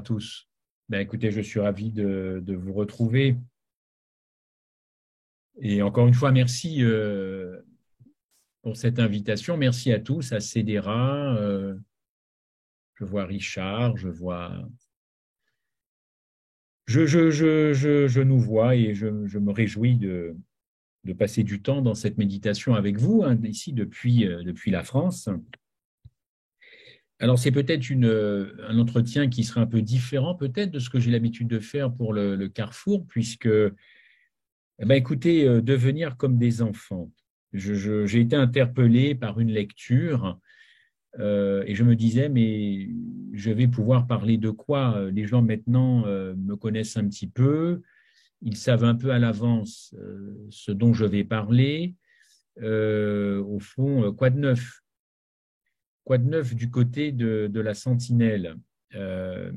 tous. Ben, écoutez, je suis ravi de vous retrouver. Et encore une fois, merci pour cette invitation. Merci à tous, à Cédera. Je vois Richard, je nous vois et je me réjouis de passer du temps dans cette méditation avec vous, hein, ici depuis la France. Alors, c'est peut-être un entretien qui sera un peu différent peut-être de ce que j'ai l'habitude de faire pour le Carrefour, puisque eh ben, écoutez, devenir comme des enfants. J'ai été interpellé par une lecture et je me disais, mais je vais pouvoir parler de quoi? Les gens maintenant me connaissent un petit peu, ils savent un peu à l'avance ce dont je vais parler. Au fond, quoi de neuf? Quoi de neuf du côté de la sentinelle? Euh,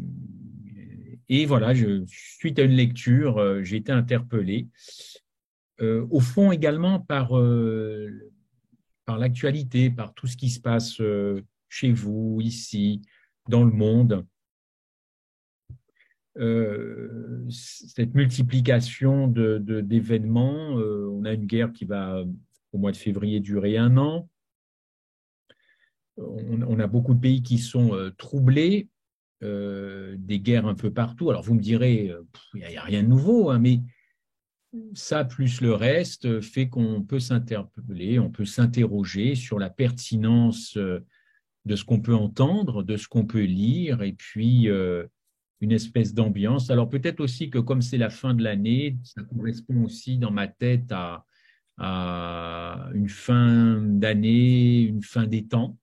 et voilà, suite à une lecture, j'ai été interpellé. Au fond également par l'actualité, par tout ce qui se passe chez vous, ici, dans le monde. Cette multiplication d'événements, on a une guerre qui va, au mois de février, durer 1 an. On a beaucoup de pays qui sont troublés, des guerres un peu partout. Alors vous me direz, il n'y a rien de nouveau, hein, mais ça, plus le reste, fait qu'on peut s'interpeller, on peut s'interroger sur la pertinence de ce qu'on peut entendre, de ce qu'on peut lire, et puis une espèce d'ambiance. Alors peut-être aussi que comme c'est la fin de l'année, ça correspond aussi dans ma tête à une fin d'année, une fin des temps,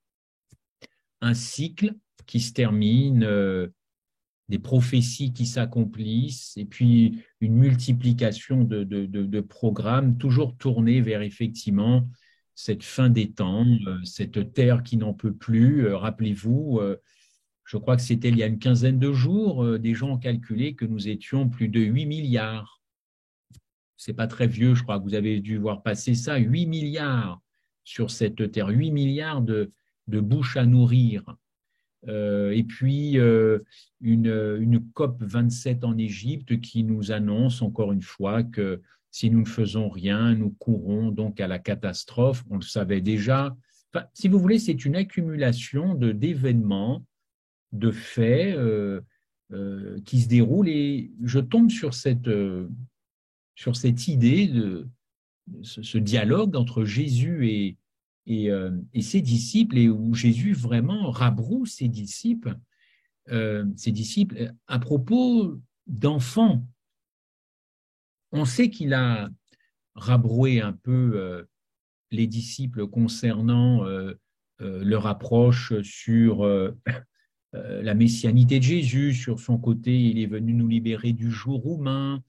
un cycle qui se termine, des prophéties qui s'accomplissent, et puis une multiplication de programmes, toujours tournés vers effectivement cette fin des temps, cette terre qui n'en peut plus. Rappelez-vous, je crois que c'était il y a une quinzaine de jours, des gens ont calculé que nous étions plus de 8 milliards. C'est pas très vieux, je crois que vous avez dû voir passer ça, 8 milliards sur cette terre, 8 milliards de bouches à nourrir. Et puis une COP 27 en Égypte qui nous annonce encore une fois que si nous ne faisons rien, nous courons donc à la catastrophe. On le savait déjà. Enfin, si vous voulez, c'est une accumulation d'événements, de faits qui se déroulent et je tombe sur cette idée de ce dialogue entre Jésus et ses disciples et où Jésus vraiment rabroue ses disciples à propos d'enfants. On sait qu'il a rabroué un peu les disciples concernant leur approche sur la messianité de Jésus, sur son côté, il est venu nous libérer du joug roumain,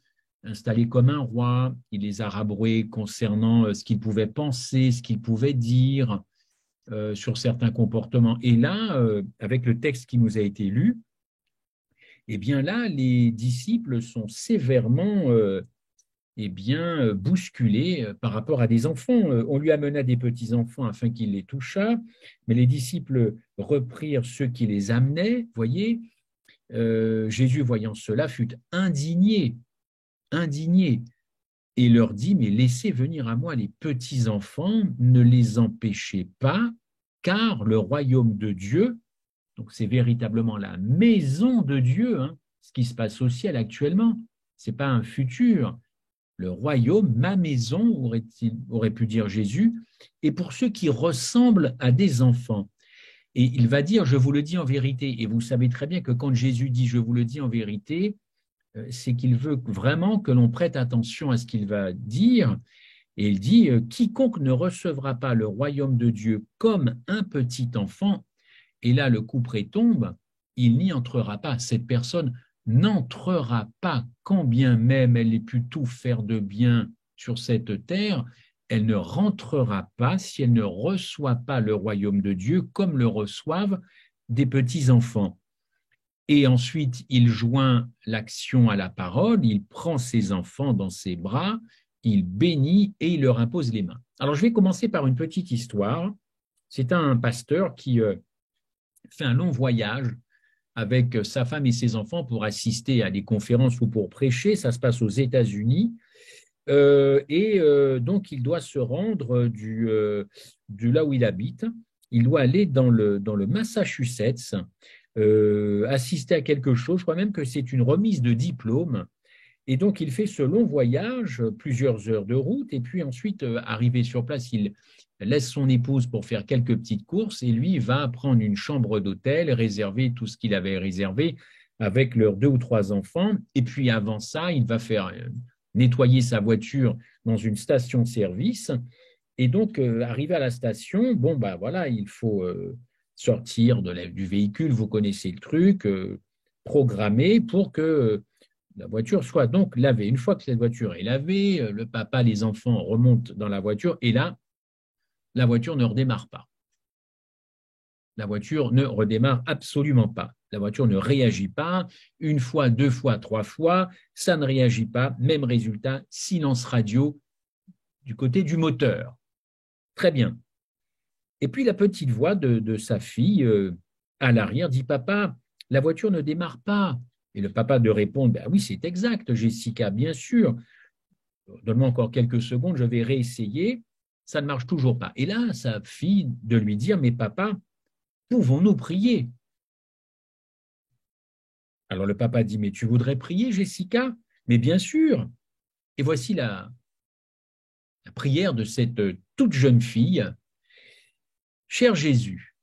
installé comme un roi. Il les a rabroués concernant ce qu'il pouvait penser, ce qu'il pouvait dire sur certains comportements. Et là, avec le texte qui nous a été lu, eh bien là, les disciples sont sévèrement eh bien, bousculés par rapport à des enfants. On lui amena des petits-enfants afin qu'il les touchât, mais les disciples reprirent ceux qui les amenaient, voyez. Jésus, voyant cela, fut indigné, et leur dit, mais laissez venir à moi les petits-enfants, ne les empêchez pas, car le royaume de Dieu, donc c'est véritablement la maison de Dieu, hein, ce qui se passe au ciel actuellement, ce n'est pas un futur. Le royaume, ma maison, aurait pu dire Jésus, et pour ceux qui ressemblent à des enfants. Et il va dire, je vous le dis en vérité. Et vous savez très bien que quand Jésus dit, je vous le dis en vérité, c'est qu'il veut vraiment que l'on prête attention à ce qu'il va dire. Et il dit, quiconque ne recevra pas le royaume de Dieu comme un petit enfant, et là le couperet tombe, il n'y entrera pas. Cette personne n'entrera pas, quand bien même elle ait pu tout faire de bien sur cette terre, elle ne rentrera pas si elle ne reçoit pas le royaume de Dieu comme le reçoivent des petits-enfants. Et ensuite, il joint l'action à la parole, il prend ses enfants dans ses bras, il bénit et il leur impose les mains. Alors, je vais commencer par une petite histoire. C'est un pasteur qui fait un long voyage avec sa femme et ses enfants pour assister à des conférences ou pour prêcher. Ça se passe aux États-Unis. Donc, il doit se rendre du là où il habite. Il doit aller dans le Massachusetts, assister à quelque chose. Je crois même que c'est une remise de diplôme. Et donc, il fait ce long voyage, plusieurs heures de route, et puis ensuite, arrivé sur place, il laisse son épouse pour faire quelques petites courses, et lui va prendre une chambre d'hôtel, réserver tout ce qu'il avait réservé avec leurs 2 ou 3 enfants. Et puis, avant ça, il va faire nettoyer sa voiture dans une station-service. Et donc, arrivé à la station, bon, ben voilà, il faut sortir du véhicule, vous connaissez le truc, programmer pour que la voiture soit donc lavée. Une fois que cette voiture est lavée, le papa, les enfants remontent dans la voiture et là, la voiture ne redémarre pas. La voiture ne redémarre absolument pas. La voiture ne réagit pas. 1 fois, 2 fois, 3 fois, ça ne réagit pas. Même résultat, silence radio du côté du moteur. Très bien. Et puis la petite voix de sa fille à l'arrière dit « Papa, la voiture ne démarre pas ». Et le papa de répondre ben « Oui, c'est exact, Jessica, bien sûr. Donne-moi encore quelques secondes, je vais réessayer. Ça ne marche toujours pas. » Et là, sa fille de lui dire « Mais papa, pouvons-nous prier ?» Alors le papa dit « Mais tu voudrais prier, Jessica ?» « Mais bien sûr. » Et voici la prière de cette toute jeune fille. « Cher Jésus,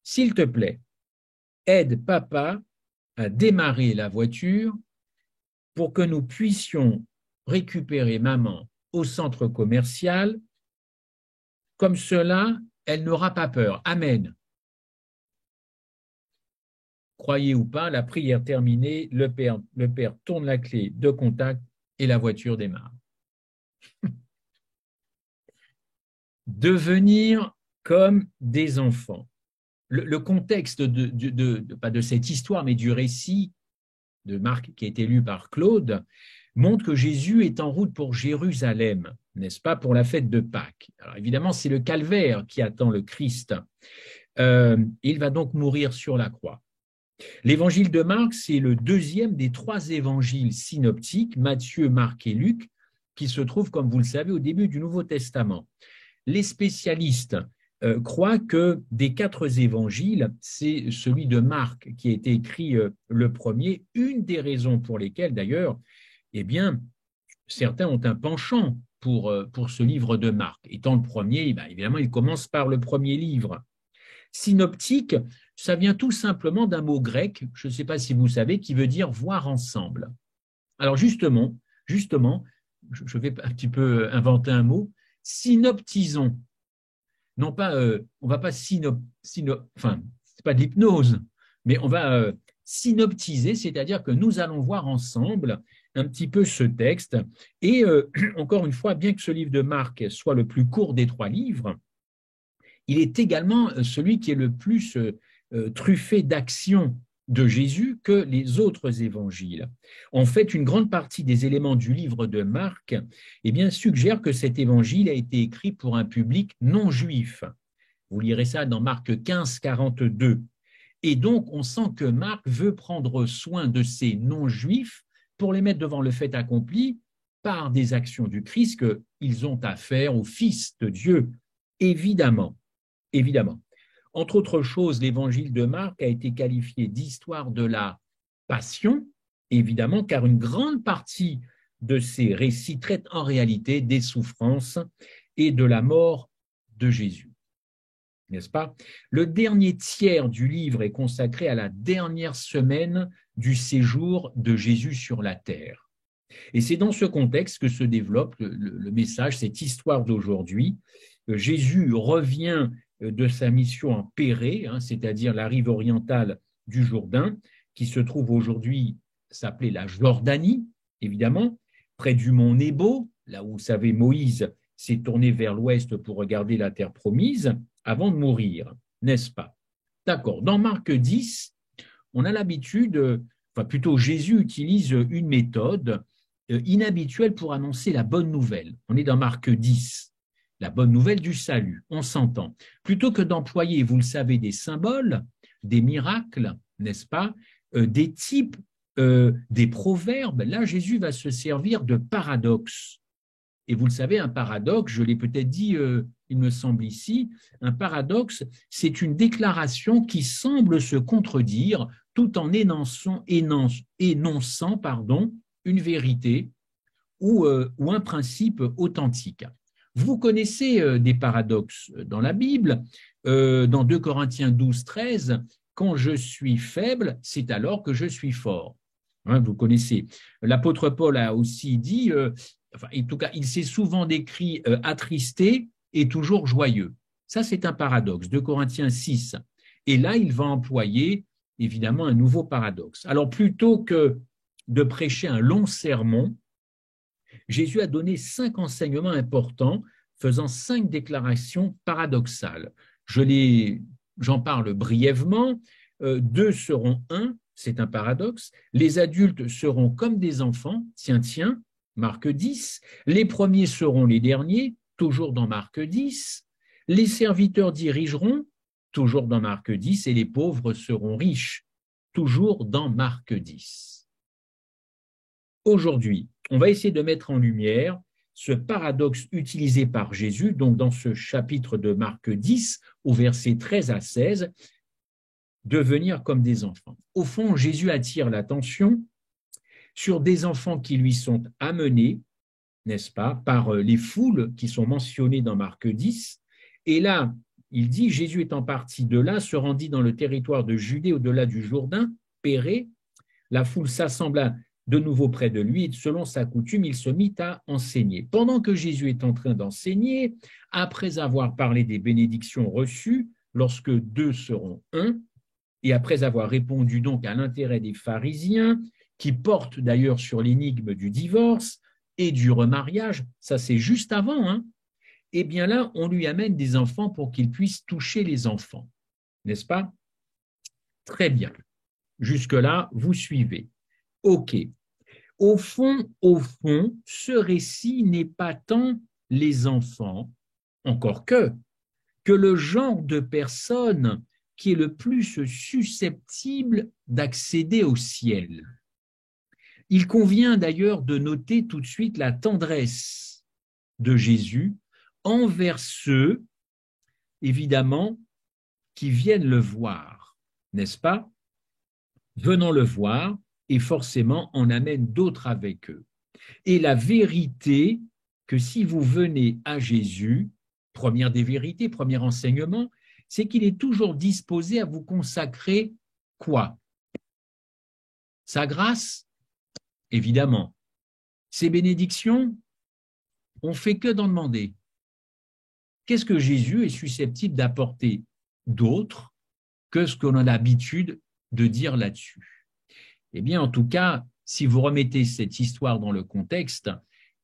s'il te plaît, aide papa à démarrer la voiture pour que nous puissions récupérer maman au centre commercial. Comme cela, elle n'aura pas peur. Amen. » Croyez ou pas, la prière terminée, le père tourne la clé de contact et la voiture démarre. Devenir comme des enfants. Le contexte pas de cette histoire, mais du récit de Marc qui a été lu par Claude, montre que Jésus est en route pour Jérusalem, n'est-ce pas, pour la fête de Pâques. Alors évidemment, c'est le calvaire qui attend le Christ. Il va donc mourir sur la croix. L'évangile de Marc, c'est le deuxième des 3 évangiles synoptiques, Matthieu, Marc et Luc, qui se trouvent, comme vous le savez, au début du Nouveau Testament. Les spécialistes croient que des 4 évangiles, c'est celui de Marc qui a été écrit le premier, une des raisons pour lesquelles, d'ailleurs, eh bien, certains ont un penchant pour ce livre de Marc. Étant le premier, ben, évidemment, il commence par le premier livre. Synoptique, ça vient tout simplement d'un mot grec, je ne sais pas si vous savez, qui veut dire voir ensemble. Alors justement, je vais un petit peu inventer un mot, synoptisons. Non pas, on va pas enfin, c'est pas de l'hypnose, mais on va synoptiser, c'est-à-dire que nous allons voir ensemble un petit peu ce texte. Et encore une fois, bien que ce livre de Marc soit le plus court des 3 livres, il est également celui qui est le plus truffé d'actions de Jésus que les autres évangiles. En fait, une grande partie des éléments du livre de Marc eh bien, suggèrent que cet évangile a été écrit pour un public non juif. Vous lirez ça dans Marc 15, 42. Et donc, on sent que Marc veut prendre soin de ces non-juifs pour les mettre devant le fait accompli par des actions du Christ qu'ils ont à faire au Fils de Dieu, évidemment. Évidemment. Entre autres choses, l'évangile de Marc a été qualifié d'histoire de la passion, évidemment, car une grande partie de ces récits traite en réalité des souffrances et de la mort de Jésus. N'est-ce pas? Le dernier tiers du livre est consacré à la dernière semaine du séjour de Jésus sur la terre. Et c'est dans ce contexte que se développe le message, cette histoire d'aujourd'hui. Jésus revient de sa mission en Pérée, c'est-à-dire la rive orientale du Jourdain, qui se trouve aujourd'hui s'appelait la Jordanie, évidemment, près du mont Nebo, là où, vous savez, Moïse s'est tourné vers l'ouest pour regarder la terre promise, avant de mourir, n'est-ce pas? D'accord. Dans Marc 10, on a l'habitude, enfin plutôt Jésus utilise une méthode inhabituelle pour annoncer la bonne nouvelle. On est dans Marc 10, la bonne nouvelle du salut, on s'entend. Plutôt que d'employer, vous le savez, des symboles, des miracles, n'est-ce pas, des types, des proverbes. Là, Jésus va se servir de paradoxes. Et vous le savez, un paradoxe, je l'ai peut-être dit, il me semble ici, un paradoxe, c'est une déclaration qui semble se contredire tout en énonçant une vérité ou un principe authentique. Vous connaissez des paradoxes dans la Bible, dans 2 Corinthiens 12, 13, quand je suis faible, c'est alors que je suis fort. Hein, vous connaissez. L'apôtre Paul a aussi dit, en tout cas, il s'est souvent décrit attristé et toujours joyeux. Ça, c'est un paradoxe, 2 Corinthiens 6. Et là, il va employer évidemment un nouveau paradoxe. Alors, plutôt que de prêcher un long sermon, Jésus a donné 5 enseignements importants, faisant 5 déclarations paradoxales. J'en parle brièvement. 2 seront 1, c'est un paradoxe. Les adultes seront comme des enfants, tiens, Marc 10. Les premiers seront les derniers, toujours dans Marc 10. Les serviteurs dirigeront, toujours dans Marc 10, et les pauvres seront riches, toujours dans Marc 10. Aujourd'hui, on va essayer de mettre en lumière ce paradoxe utilisé par Jésus, donc dans ce chapitre de Marc 10, au verset 13 à 16, devenir comme des enfants. Au fond, Jésus attire l'attention sur des enfants qui lui sont amenés, n'est-ce pas, par les foules qui sont mentionnées dans Marc 10. Et là, il dit, Jésus étant parti de là, se rendit dans le territoire de Judée au-delà du Jourdain, Pérée. La foule s'assembla de nouveau près de lui, et selon sa coutume, il se mit à enseigner. Pendant que Jésus est en train d'enseigner, après avoir parlé des bénédictions reçues, lorsque 2 seront 1, et après avoir répondu donc à l'intérêt des pharisiens, qui portent d'ailleurs sur l'énigme du divorce et du remariage, ça c'est juste avant, hein, et bien là, on lui amène des enfants pour qu'il puisse toucher les enfants, n'est-ce pas? Très bien. Jusque-là, vous suivez. OK. Au fond, ce récit n'est pas tant les enfants, encore que le genre de personne qui est le plus susceptible d'accéder au ciel. Il convient d'ailleurs de noter tout de suite la tendresse de Jésus envers ceux, évidemment, qui viennent le voir, n'est-ce pas? Venant le voir, et forcément on amène d'autres avec eux. Et la vérité, que si vous venez à Jésus, première des vérités, premier enseignement, c'est qu'il est toujours disposé à vous consacrer quoi? Sa grâce, évidemment. Ses bénédictions, on fait que d'en demander. Qu'est-ce que Jésus est susceptible d'apporter d'autre que ce qu'on a l'habitude de dire là-dessus? Eh bien, en tout cas, si vous remettez cette histoire dans le contexte,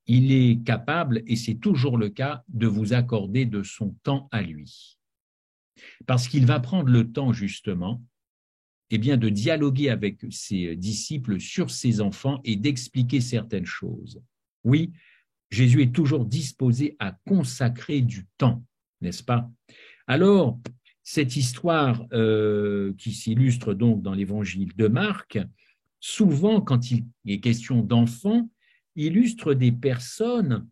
il est capable, et c'est toujours le cas, de vous accorder de son temps à lui. Parce qu'il va prendre le temps, justement, eh bien, de dialoguer avec ses disciples sur ses enfants et d'expliquer certaines choses. Oui, Jésus est toujours disposé à consacrer du temps, n'est-ce pas? Alors, cette histoire qui s'illustre donc dans l'évangile de Marc, souvent, quand il est question d'enfants, illustre des personnes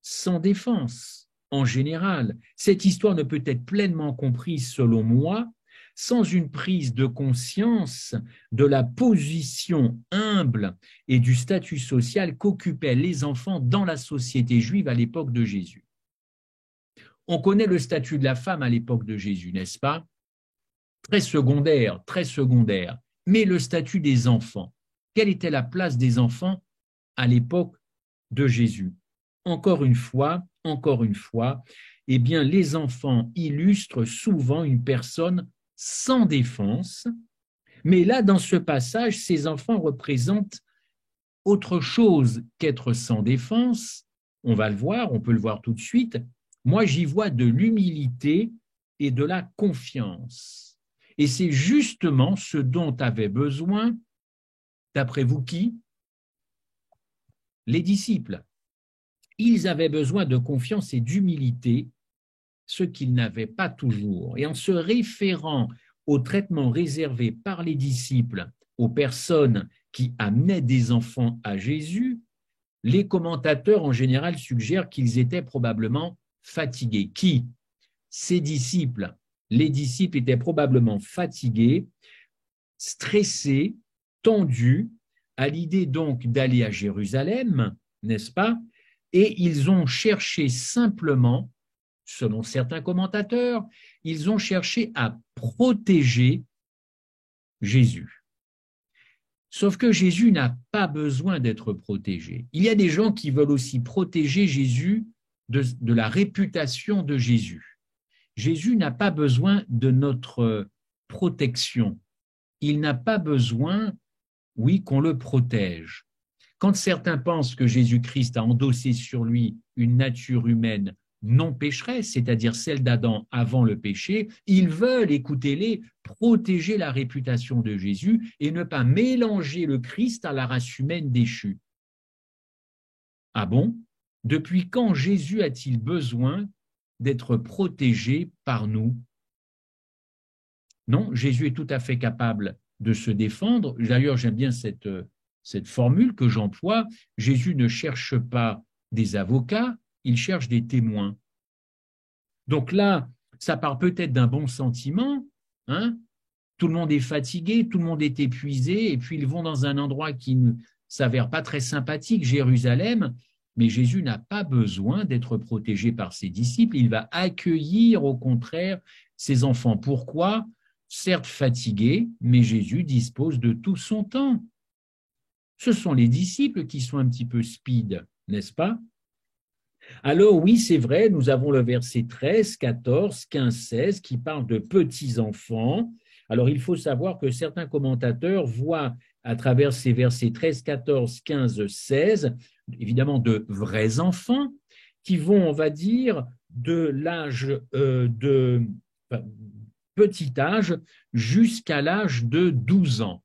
sans défense, en général. Cette histoire ne peut être pleinement comprise, selon moi, sans une prise de conscience de la position humble et du statut social qu'occupaient les enfants dans la société juive à l'époque de Jésus. On connaît le statut de la femme à l'époque de Jésus, n'est-ce pas? Très secondaire, très secondaire. Mais le statut des enfants, quelle était la place des enfants à l'époque de Jésus? Encore une fois, eh bien, les enfants illustrent souvent une personne sans défense, mais là, dans ce passage, ces enfants représentent autre chose qu'être sans défense. On va le voir, on peut le voir tout de suite. Moi, j'y vois de l'humilité et de la confiance. Et c'est justement ce dont avaient besoin, d'après vous qui? Les disciples. Ils avaient besoin de confiance et d'humilité, ce qu'ils n'avaient pas toujours. Et en se référant au traitement réservé par les disciples aux personnes qui amenaient des enfants à Jésus, les commentateurs en général suggèrent qu'ils étaient probablement fatigués. Qui? Ces disciples. Les disciples étaient probablement fatigués, stressés, tendus, à l'idée donc d'aller à Jérusalem, n'est-ce pas? Et ils ont cherché simplement, selon certains commentateurs, ils ont cherché à protéger Jésus. Sauf que Jésus n'a pas besoin d'être protégé. Il y a des gens qui veulent aussi protéger Jésus de la réputation de Jésus. Jésus n'a pas besoin de notre protection. Il n'a pas besoin, oui, qu'on le protège. Quand certains pensent que Jésus-Christ a endossé sur lui une nature humaine non pécheresse, c'est-à-dire celle d'Adam avant le péché, ils veulent, écoutez-les, protéger la réputation de Jésus et ne pas mélanger le Christ à la race humaine déchue. Ah bon? Depuis quand Jésus a-t-il besoin d'être protégé par nous? Non, Jésus est tout à fait capable de se défendre. D'ailleurs, j'aime bien cette formule que j'emploie. Jésus ne cherche pas des avocats, il cherche des témoins. Donc là, ça part peut-être d'un bon sentiment, hein? Tout le monde est fatigué, tout le monde est épuisé, et puis ils vont dans un endroit qui ne s'avère pas très sympathique, Jérusalem, mais Jésus n'a pas besoin d'être protégé par ses disciples, il va accueillir au contraire ses enfants. Pourquoi? Certes fatigué, mais Jésus dispose de tout son temps. Ce sont les disciples qui sont un petit peu speed, n'est-ce pas? Alors oui, c'est vrai, nous avons le verset 13, 14, 15, 16 qui parle de petits-enfants. Alors il faut savoir que certains commentateurs voient à travers ces versets 13, 14, 15, 16, évidemment de vrais enfants qui vont, on va dire, de l'âge petit âge jusqu'à l'âge de 12 ans.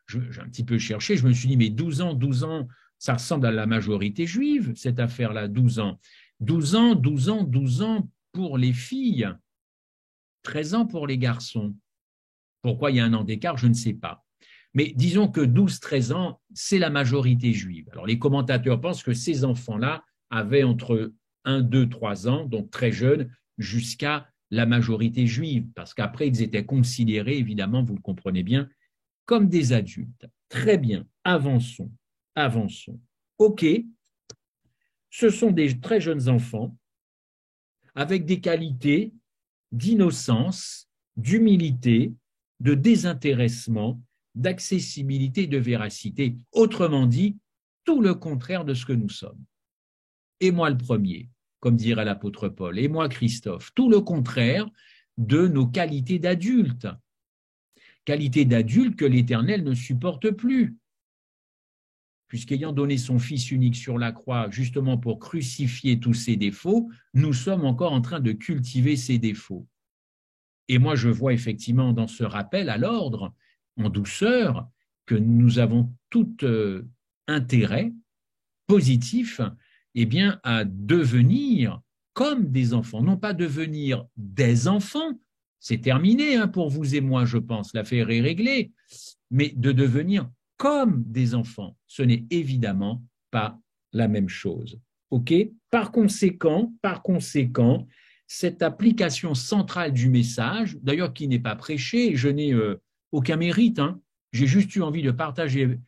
J'ai un petit peu cherché, je me suis dit, mais 12 ans, ça ressemble à la majorité juive, cette affaire-là, 12 ans. 12 ans pour les filles, 13 ans pour les garçons. Pourquoi il y a un an d'écart, je ne sais pas. Mais disons que 12-13 ans, c'est la majorité juive. Alors les commentateurs pensent que ces enfants-là avaient entre 1, 2, 3 ans, donc très jeunes, jusqu'à la majorité juive, parce qu'après, ils étaient considérés, évidemment, vous le comprenez bien, comme des adultes. Très bien, avançons. OK, ce sont des très jeunes enfants avec des qualités d'innocence, d'humilité, de désintéressement, d'accessibilité, de véracité. Autrement dit, tout le contraire de ce que nous sommes. Et moi le premier, comme dirait l'apôtre Paul, et moi Christophe, tout le contraire de nos qualités d'adultes. Qualités d'adultes que l'Éternel ne supporte plus. Puisqu'ayant donné son Fils unique sur la croix, justement pour crucifier tous ses défauts, nous sommes encore en train de cultiver ces défauts. Et moi, je vois effectivement dans ce rappel à l'ordre, en douceur, que nous avons tout intérêt positif eh bien, à devenir comme des enfants, non pas devenir des enfants, c'est terminé hein, pour vous et moi, je pense, l'affaire est réglée, mais de devenir comme des enfants. Ce n'est évidemment pas la même chose. OK? Par conséquent, cette application centrale du message, d'ailleurs qui n'est pas prêchée, je n'ai aucun mérite, hein, j'ai juste eu envie de partager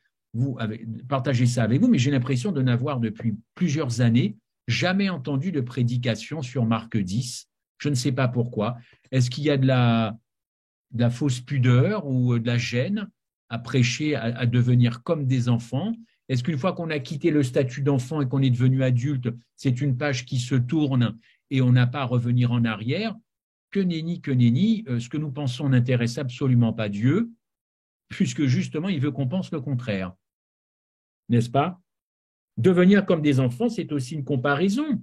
ça avec vous, mais j'ai l'impression de n'avoir depuis plusieurs années jamais entendu de prédication sur Marc 10. Je ne sais pas pourquoi. Est-ce qu'il y a de la fausse pudeur ou de la gêne à prêcher, à devenir comme des enfants? Est-ce qu'une fois qu'on a quitté le statut d'enfant et qu'on est devenu adulte, c'est une page qui se tourne et on n'a pas à revenir en arrière? Que nenni, ce que nous pensons n'intéresse absolument pas Dieu, puisque justement, il veut qu'on pense le contraire. N'est-ce pas? Devenir comme des enfants, c'est aussi une comparaison.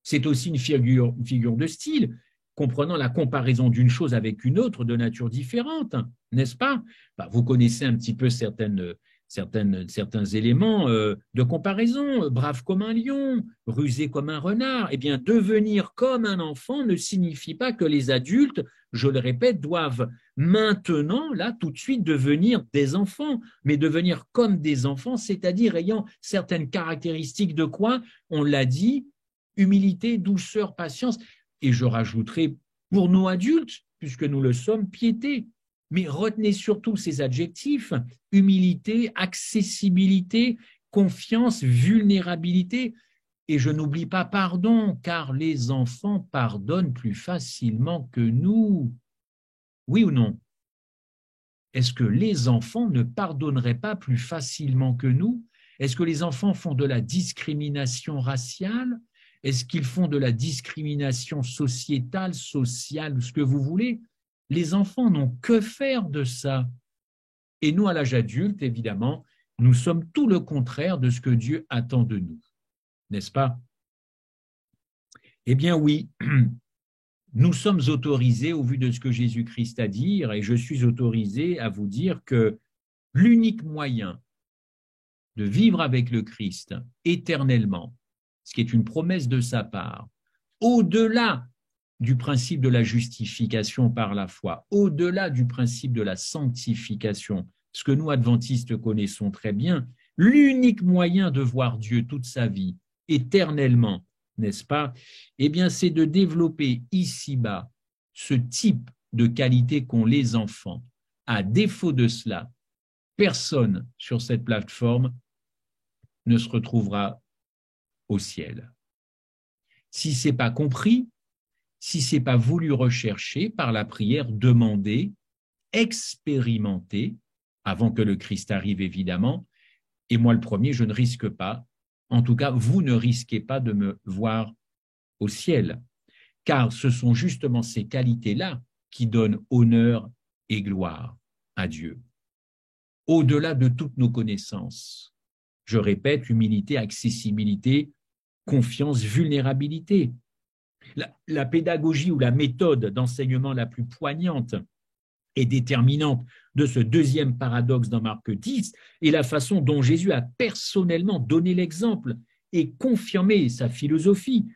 C'est aussi une figure de style, comprenant la comparaison d'une chose avec une autre de nature différente, n'est-ce pas? Vous connaissez un petit peu certaines certains éléments de comparaison. Brave comme un lion, rusé comme un renard. Eh bien, devenir comme un enfant ne signifie pas que les adultes, je le répète, doivent maintenant, là, tout de suite, devenir des enfants, mais devenir comme des enfants, c'est-à-dire ayant certaines caractéristiques de quoi? On l'a dit, humilité, douceur, patience, et je rajouterai pour nos adultes, puisque nous le sommes, piété. Mais retenez surtout ces adjectifs, humilité, accessibilité, confiance, vulnérabilité. Et je n'oublie pas pardon, car les enfants pardonnent plus facilement que nous. Oui ou non? Est-ce que les enfants ne pardonneraient pas plus facilement que nous? Est-ce que les enfants font de la discrimination raciale? Est-ce qu'ils font de la discrimination sociétale, sociale, ce que vous voulez? Les enfants n'ont que faire de ça. Et nous, à l'âge adulte, évidemment, nous sommes tout le contraire de ce que Dieu attend de nous. N'est-ce pas? Eh bien oui, nous sommes autorisés, au vu de ce que Jésus-Christ a dit, et je suis autorisé à vous dire que l'unique moyen de vivre avec le Christ éternellement, ce qui est une promesse de sa part, au-delà du principe de la justification par la foi, au-delà du principe de la sanctification, ce que nous, adventistes, connaissons très bien, l'unique moyen de voir Dieu toute sa vie, éternellement, n'est-ce pas? Eh bien, c'est de développer ici-bas ce type de qualité qu'ont les enfants. À défaut de cela, personne sur cette plateforme ne se retrouvera au ciel. Si ce n'est pas compris, si ce n'est pas voulu rechercher par la prière, demander, expérimenter, avant que le Christ arrive évidemment, et moi le premier, je ne risque pas, en tout cas vous ne risquez pas de me voir au ciel, car ce sont justement ces qualités-là qui donnent honneur et gloire à Dieu, au-delà de toutes nos connaissances. Je répète, humilité, accessibilité, confiance, vulnérabilité. La pédagogie ou la méthode d'enseignement la plus poignante et déterminante de ce deuxième paradoxe dans Marc 10 est la façon dont Jésus a personnellement donné l'exemple et confirmé sa philosophie,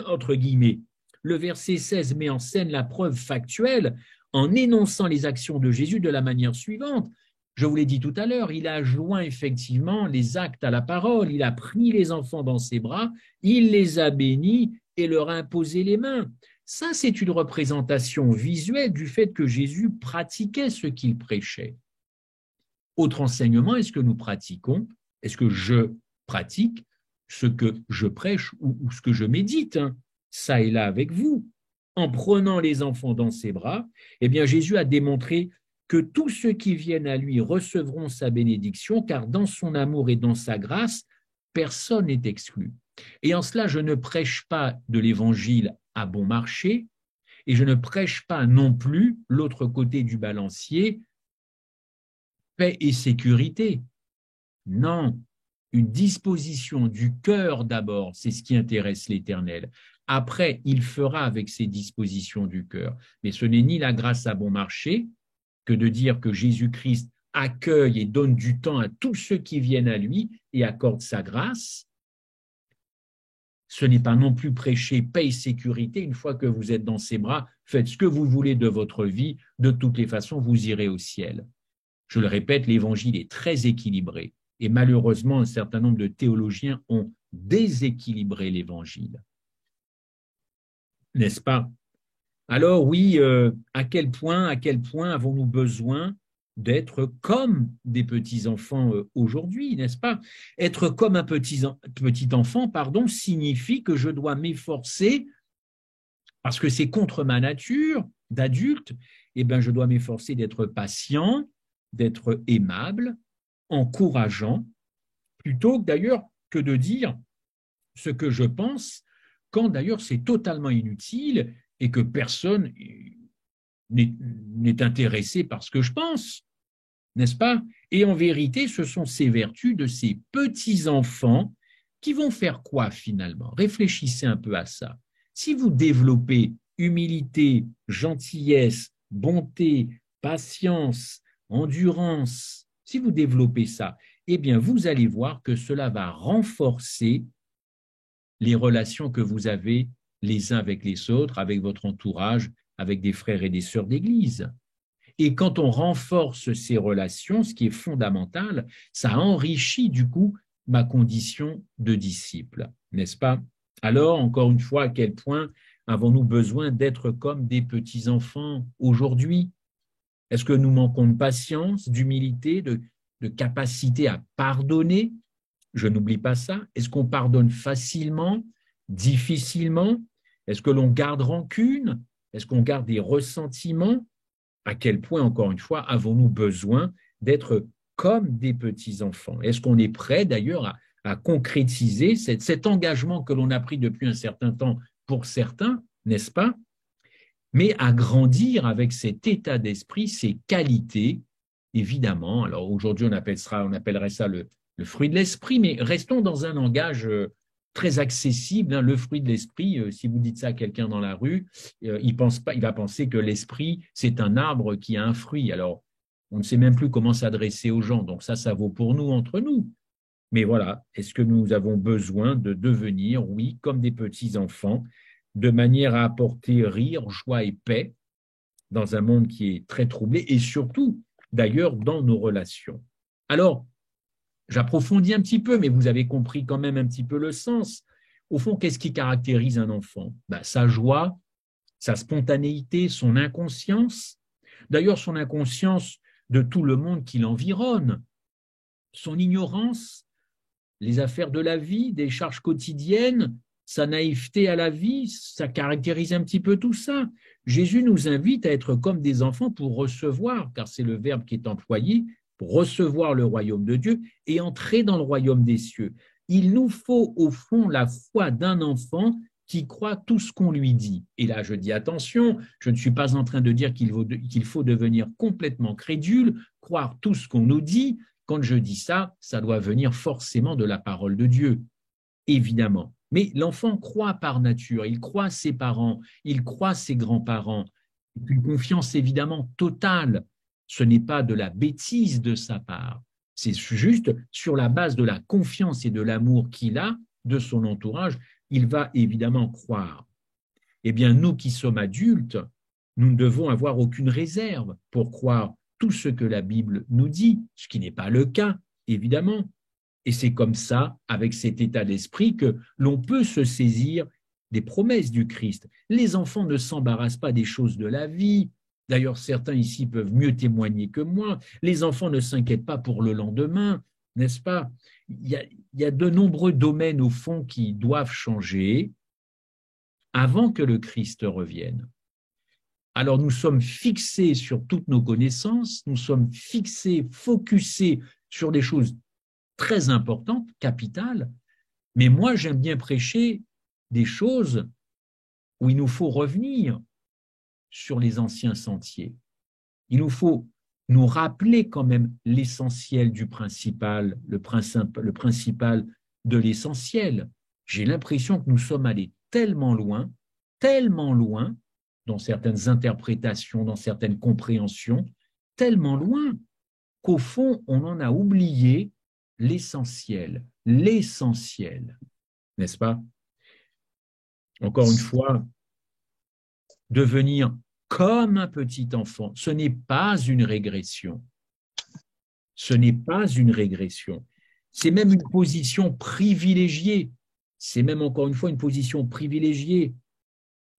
entre guillemets. Le verset 16 met en scène la preuve factuelle en énonçant les actions de Jésus de la manière suivante. Je vous l'ai dit tout à l'heure, il a joint effectivement les actes à la parole, il a pris les enfants dans ses bras, il les a bénis et leur a imposé les mains. Ça, c'est une représentation visuelle du fait que Jésus pratiquait ce qu'il prêchait. Autre enseignement, est-ce que nous pratiquons, est-ce que je pratique ce que je prêche ou ce que je médite, ça et là avec vous? En prenant les enfants dans ses bras, eh bien Jésus a démontré que tous ceux qui viennent à lui recevront sa bénédiction, car dans son amour et dans sa grâce, personne n'est exclu. Et en cela, je ne prêche pas de l'évangile à bon marché, et je ne prêche pas non plus l'autre côté du balancier, paix et sécurité. Non, une disposition du cœur d'abord, c'est ce qui intéresse l'Éternel. Après, il fera avec ces dispositions du cœur. Mais ce n'est ni la grâce à bon marché que de dire que Jésus-Christ accueille et donne du temps à tous ceux qui viennent à lui et accorde sa grâce. Ce n'est pas non plus prêcher paix et sécurité. Une fois que vous êtes dans ses bras, faites ce que vous voulez de votre vie. De toutes les façons, vous irez au ciel. Je le répète, l'évangile est très équilibré. Et malheureusement, un certain nombre de théologiens ont déséquilibré l'évangile. N'est-ce pas? Alors oui, à quel point avons-nous besoin d'être comme des petits-enfants aujourd'hui, n'est-ce pas? Être comme un petit enfant, pardon, signifie que je dois m'efforcer, parce que c'est contre ma nature d'adulte, eh bien je dois m'efforcer d'être patient, d'être aimable, encourageant, plutôt d'ailleurs que de dire ce que je pense, quand d'ailleurs c'est totalement inutile et que personne n'est intéressé par ce que je pense, n'est-ce pas? Et en vérité, ce sont ces vertus de ces petits-enfants qui vont faire quoi finalement? Réfléchissez un peu à ça. Si vous développez humilité, gentillesse, bonté, patience, endurance, si vous développez ça, eh bien, vous allez voir que cela va renforcer les relations que vous avez les uns avec les autres, avec votre entourage, avec des frères et des sœurs d'Église. Et quand on renforce ces relations, ce qui est fondamental, ça enrichit du coup ma condition de disciple, n'est-ce pas? Alors, encore une fois, à quel point avons-nous besoin d'être comme des petits-enfants aujourd'hui? Est-ce que nous manquons de patience, d'humilité, de capacité à pardonner? Je n'oublie pas ça. Est-ce qu'on pardonne facilement, difficilement? Est-ce que l'on garde rancune? Est-ce qu'on garde des ressentiments? À quel point, encore une fois, avons-nous besoin d'être comme des petits-enfants? Est-ce qu'on est prêt d'ailleurs à concrétiser cet engagement que l'on a pris depuis un certain temps pour certains, n'est-ce pas? Mais à grandir avec cet état d'esprit, ces qualités, évidemment. Alors aujourd'hui, on appellerait ça le fruit de l'esprit, mais restons dans un langage très accessible. Hein. Le fruit de l'esprit, si vous dites ça à quelqu'un dans la rue, il va penser que l'esprit, c'est un arbre qui a un fruit. Alors, on ne sait même plus comment s'adresser aux gens. Donc ça vaut pour nous, entre nous. Mais voilà, est-ce que nous avons besoin de devenir, oui, comme des petits-enfants, de manière à apporter rire, joie et paix dans un monde qui est très troublé et surtout, d'ailleurs, dans nos relations. Alors, j'approfondis un petit peu, mais vous avez compris quand même un petit peu le sens. Au fond, qu'est-ce qui caractérise un enfant? Sa joie, sa spontanéité, son inconscience. D'ailleurs, son inconscience de tout le monde qui l'environne, son ignorance, les affaires de la vie, des charges quotidiennes, sa naïveté à la vie, ça caractérise un petit peu tout ça. Jésus nous invite à être comme des enfants pour recevoir, car c'est le verbe qui est employé, pour recevoir le royaume de Dieu et entrer dans le royaume des cieux. Il nous faut au fond la foi d'un enfant qui croit tout ce qu'on lui dit. Et là, je dis attention, je ne suis pas en train de dire qu'il faut devenir complètement crédule, croire tout ce qu'on nous dit. Quand je dis ça, ça doit venir forcément de la parole de Dieu, évidemment. Mais l'enfant croit par nature, il croit ses parents, il croit ses grands-parents. Une confiance évidemment totale. Ce n'est pas de la bêtise de sa part. C'est juste sur la base de la confiance et de l'amour qu'il a de son entourage, il va évidemment croire. Eh bien, nous qui sommes adultes, nous ne devons avoir aucune réserve pour croire tout ce que la Bible nous dit, ce qui n'est pas le cas, évidemment. Et c'est comme ça, avec cet état d'esprit, que l'on peut se saisir des promesses du Christ. Les enfants ne s'embarrassent pas des choses de la vie. D'ailleurs, certains ici peuvent mieux témoigner que moi. Les enfants ne s'inquiètent pas pour le lendemain, n'est-ce pas? Il y a de nombreux domaines, au fond, qui doivent changer avant que le Christ revienne. Alors nous sommes fixés sur toutes nos connaissances, nous sommes fixés, focusés sur des choses très importantes, capitales, mais moi j'aime bien prêcher des choses où il nous faut revenir sur les anciens sentiers. Il nous faut nous rappeler quand même l'essentiel du principal, le principal de l'essentiel. J'ai l'impression que nous sommes allés tellement loin, dans certaines interprétations, dans certaines compréhensions, tellement loin qu'au fond, on en a oublié l'essentiel, n'est-ce pas? Encore une fois, devenir comme un petit enfant, ce n'est pas une régression. Ce n'est pas une régression. C'est même une position privilégiée. C'est même encore une fois une position privilégiée.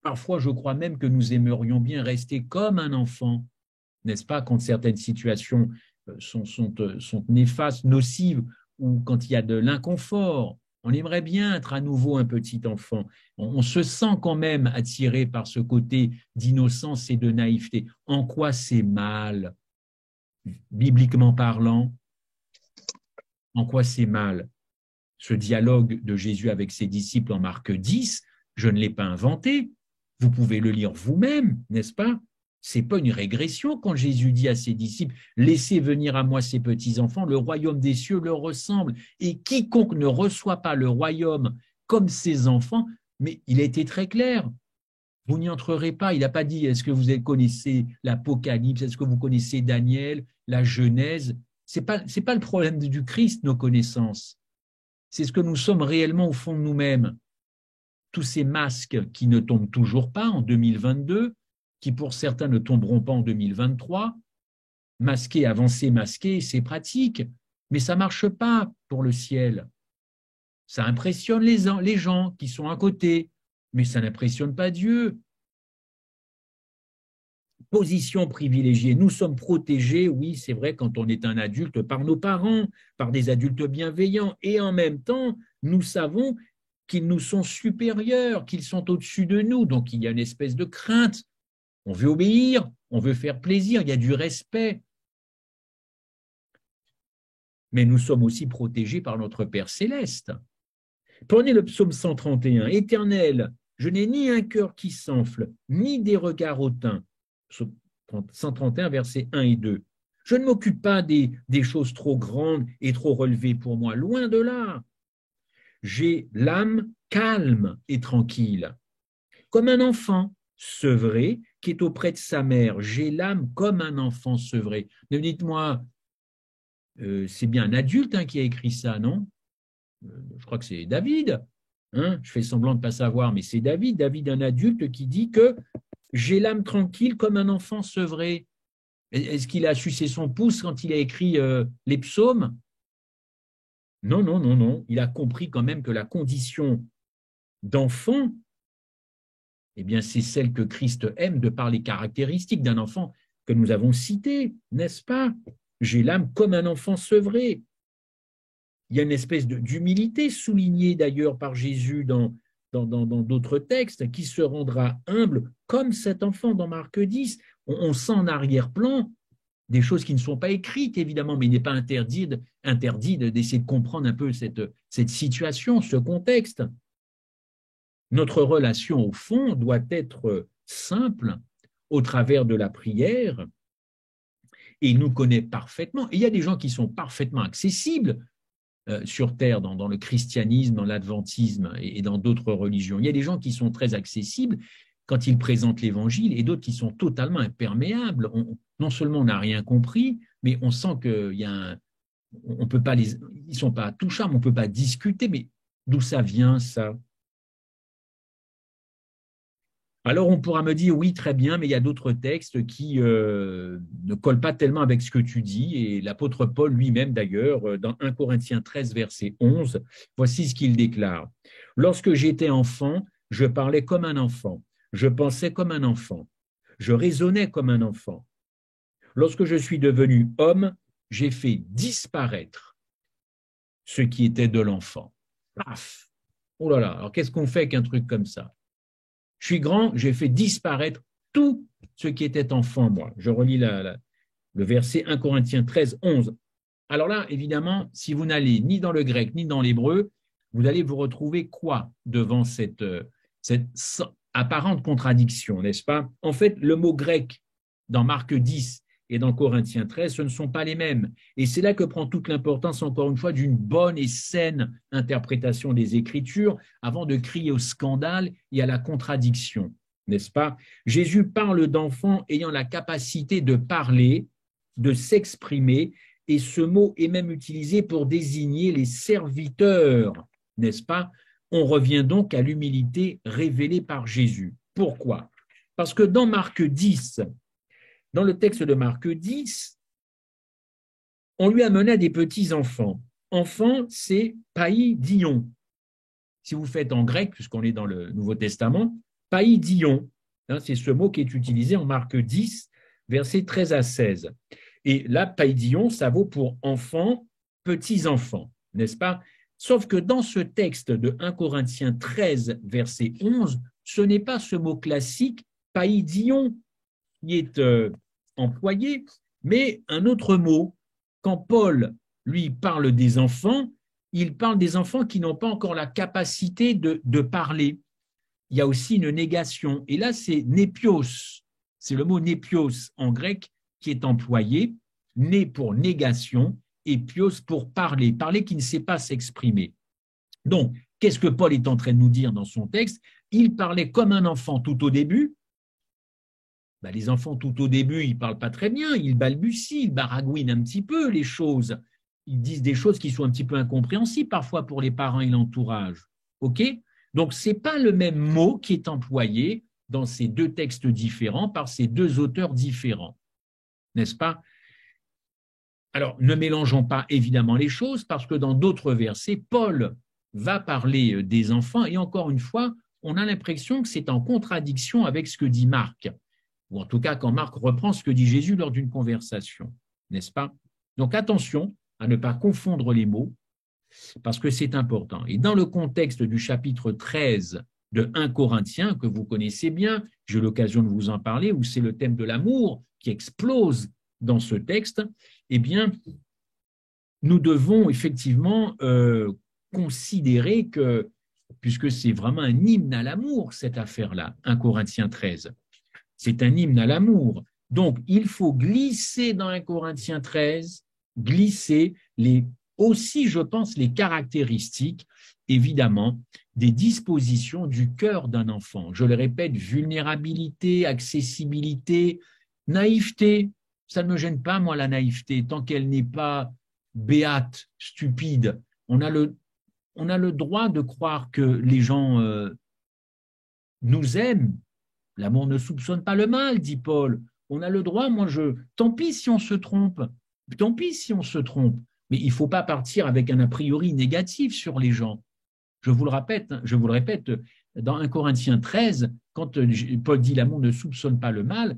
Parfois, je crois même que nous aimerions bien rester comme un enfant, n'est-ce pas, quand certaines situations sont néfastes, nocives, ou quand il y a de l'inconfort. On aimerait bien être à nouveau un petit enfant. On se sent quand même attiré par ce côté d'innocence et de naïveté. En quoi c'est mal, bibliquement parlant? En quoi c'est mal? Ce dialogue de Jésus avec ses disciples en Marc 10, je ne l'ai pas inventé. Vous pouvez le lire vous-même, n'est-ce pas? Ce n'est pas une régression quand Jésus dit à ses disciples, laissez venir à moi ces petits-enfants, le royaume des cieux leur ressemble. Et quiconque ne reçoit pas le royaume comme ses enfants, mais il a été très clair, vous n'y entrerez pas. Il n'a pas dit, est-ce que vous connaissez l'Apocalypse, est-ce que vous connaissez Daniel, la Genèse? C'est pas le problème du Christ, nos connaissances. C'est ce que nous sommes réellement au fond de nous-mêmes. Tous ces masques qui ne tombent toujours pas en 2022, qui pour certains ne tomberont pas en 2023, masquer, avancer, masquer, c'est pratique, mais ça ne marche pas pour le ciel. Ça impressionne les gens qui sont à côté, mais ça n'impressionne pas Dieu. Position privilégiée. Nous sommes protégés, oui, c'est vrai, quand on est un adulte, par nos parents, par des adultes bienveillants, et en même temps, nous savons qu'ils nous sont supérieurs, qu'ils sont au-dessus de nous, donc il y a une espèce de crainte. On veut obéir, on veut faire plaisir, il y a du respect. Mais nous sommes aussi protégés par notre Père céleste. Prenez le psaume 131. Éternel, je n'ai ni un cœur qui s'enfle, ni des regards hautains. 131, versets 1 et 2. Je ne m'occupe pas des choses trop grandes et trop relevées pour moi, loin de là. J'ai l'âme calme et tranquille, comme un enfant sevré qui est auprès de sa mère. J'ai l'âme comme un enfant sevré. Ne dites-moi, c'est bien un adulte qui a écrit ça, non? Je crois que c'est David. Je fais semblant de ne pas savoir, mais c'est David, un adulte qui dit que j'ai l'âme tranquille comme un enfant sevré. Est-ce qu'il a sucé son pouce quand il a écrit les psaumes? Non, non, non, non. Il a compris quand même que la condition d'enfant, eh bien, c'est celle que Christ aime de par les caractéristiques d'un enfant que nous avons citées, n'est-ce pas? J'ai l'âme comme un enfant sevré. Il y a une espèce d'humilité soulignée d'ailleurs par Jésus dans d'autres textes, qui se rendra humble comme cet enfant dans Marc 10. On sent en arrière-plan des choses qui ne sont pas écrites, évidemment, mais il n'est pas interdit d'essayer de comprendre un peu cette situation, ce contexte. Notre relation, au fond, doit être simple au travers de la prière, et il nous connaît parfaitement. Et il y a des gens qui sont parfaitement accessibles sur Terre, dans le christianisme, dans l'adventisme et dans d'autres religions. Il y a des gens qui sont très accessibles quand ils présentent l'Évangile et d'autres qui sont totalement imperméables. Non seulement on n'a rien compris, mais on sent qu'il y a on peut pas ils ne sont pas touchables, on ne peut pas discuter, mais d'où ça vient, ça? Alors on pourra me dire, oui, très bien, mais il y a d'autres textes qui ne collent pas tellement avec ce que tu dis, et l'apôtre Paul lui-même d'ailleurs, dans 1 Corinthiens 13, verset 11, voici ce qu'il déclare. Lorsque j'étais enfant, je parlais comme un enfant, je pensais comme un enfant, je raisonnais comme un enfant. Lorsque je suis devenu homme, j'ai fait disparaître ce qui était de l'enfant. Paf! Oh là là, alors qu'est-ce qu'on fait qu'un truc comme ça? Je suis grand, j'ai fait disparaître tout ce qui était enfant, moi. Je relis le verset 1 Corinthiens 13, 11. Alors là, évidemment, si vous n'allez ni dans le grec ni dans l'hébreu, vous allez vous retrouver quoi devant cette apparente contradiction, n'est-ce pas? En fait, le mot grec dans Marc 10 et dans Corinthiens 13, ce ne sont pas les mêmes. Et c'est là que prend toute l'importance, encore une fois, d'une bonne et saine interprétation des Écritures avant de crier au scandale et à la contradiction, n'est-ce pas? Jésus parle d'enfants ayant la capacité de parler, de s'exprimer, et ce mot est même utilisé pour désigner les serviteurs, n'est-ce pas? On revient donc à l'humilité révélée par Jésus. Pourquoi? Parce que dans Marc 10, dans le texte de Marc 10, on lui amena des petits-enfants. Enfants, c'est païdion. Si vous faites en grec, puisqu'on est dans le Nouveau Testament, païdion, c'est ce mot qui est utilisé en Marc 10, versets 13 à 16. Et là, païdion, ça vaut pour enfants, petits-enfants, n'est-ce pas? Sauf que dans ce texte de 1 Corinthiens 13, verset 11, ce n'est pas ce mot classique, païdion, qui est employé, mais un autre mot. Quand Paul, lui, parle des enfants, il parle des enfants qui n'ont pas encore la capacité de parler. Il y a aussi une négation. Et là, c'est népios. C'est le mot népios en grec qui est employé, né pour négation et pios pour parler, parler qui ne sait pas s'exprimer. Donc, qu'est-ce que Paul est en train de nous dire dans son texte? Il parlait comme un enfant tout au début, Ben, les enfants, tout au début, ils ne parlent pas très bien, ils balbutient, ils baragouinent un petit peu les choses. Ils disent des choses qui sont un petit peu incompréhensibles parfois pour les parents et l'entourage. OK? Donc, ce n'est pas le même mot qui est employé dans ces deux textes différents par ces deux auteurs différents. N'est-ce pas? Alors, ne mélangeons pas évidemment les choses parce que dans d'autres versets, Paul va parler des enfants et encore une fois, on a l'impression que c'est en contradiction avec ce que dit Marc, ou en tout cas quand Marc reprend ce que dit Jésus lors d'une conversation, n'est-ce pas? Donc attention à ne pas confondre les mots parce que c'est important. Et dans le contexte du chapitre 13 de 1 Corinthiens, que vous connaissez bien, j'ai eu l'occasion de vous en parler, où c'est le thème de l'amour qui explose dans ce texte, eh bien, nous devons effectivement considérer que, puisque c'est vraiment un hymne à l'amour, cette affaire-là, 1 Corinthiens 13, c'est un hymne à l'amour. Donc, il faut glisser dans 1 Corinthiens 13, glisser aussi, je pense, les caractéristiques, évidemment, des dispositions du cœur d'un enfant. Je le répète, vulnérabilité, accessibilité, naïveté. Ça ne me gêne pas, moi, la naïveté, tant qu'elle n'est pas béate, stupide. On a le droit de croire que les gens nous aiment. L'amour ne soupçonne pas le mal, dit Paul. On a le droit, tant pis si on se trompe, tant pis si on se trompe, mais il ne faut pas partir avec un a priori négatif sur les gens. Je vous le répète, dans 1 Corinthiens 13, quand Paul dit l'amour ne soupçonne pas le mal,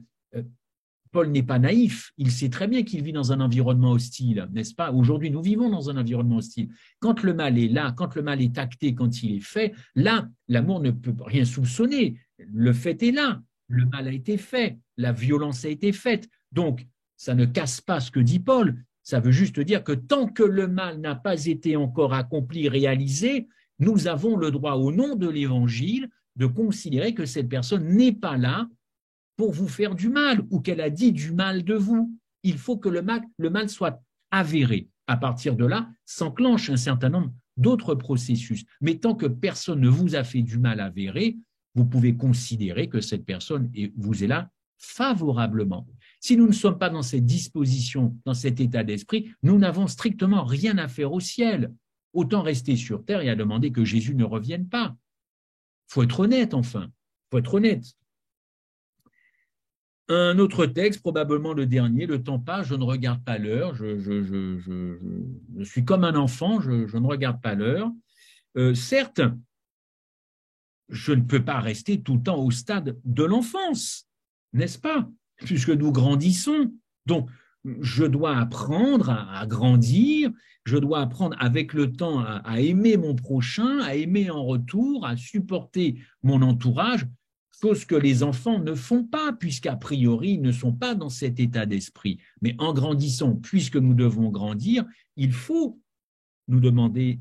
Paul n'est pas naïf, il sait très bien qu'il vit dans un environnement hostile, n'est-ce pas? Aujourd'hui, nous vivons dans un environnement hostile. Quand le mal est là, quand le mal est acté, quand il est fait, là, l'amour ne peut rien soupçonner. Le fait est là, le mal a été fait, la violence a été faite. Donc, ça ne casse pas ce que dit Paul, ça veut juste dire que tant que le mal n'a pas été encore accompli, réalisé, nous avons le droit, au nom de l'Évangile, de considérer que cette personne n'est pas là pour vous faire du mal ou qu'elle a dit du mal de vous. Il faut que le mal soit avéré. À partir de là, s'enclenche un certain nombre d'autres processus. Mais tant que personne ne vous a fait du mal avéré, vous pouvez considérer que cette personne vous est là favorablement. Si nous ne sommes pas dans cette disposition, dans cet état d'esprit, nous n'avons strictement rien à faire au ciel. Autant rester sur terre et à demander que Jésus ne revienne pas. Il faut être honnête, enfin. Il faut être honnête. Un autre texte, probablement le dernier, le temps passe, je ne regarde pas l'heure, je suis comme un enfant, je ne regarde pas l'heure. Certes, je ne peux pas rester tout le temps au stade de l'enfance, n'est-ce pas? Puisque nous grandissons. Donc, je dois apprendre à grandir, je dois apprendre avec le temps à aimer mon prochain, à aimer en retour, à supporter mon entourage, chose que les enfants ne font pas, puisqu'a priori, ils ne sont pas dans cet état d'esprit. Mais en grandissant, puisque nous devons grandir, il faut demander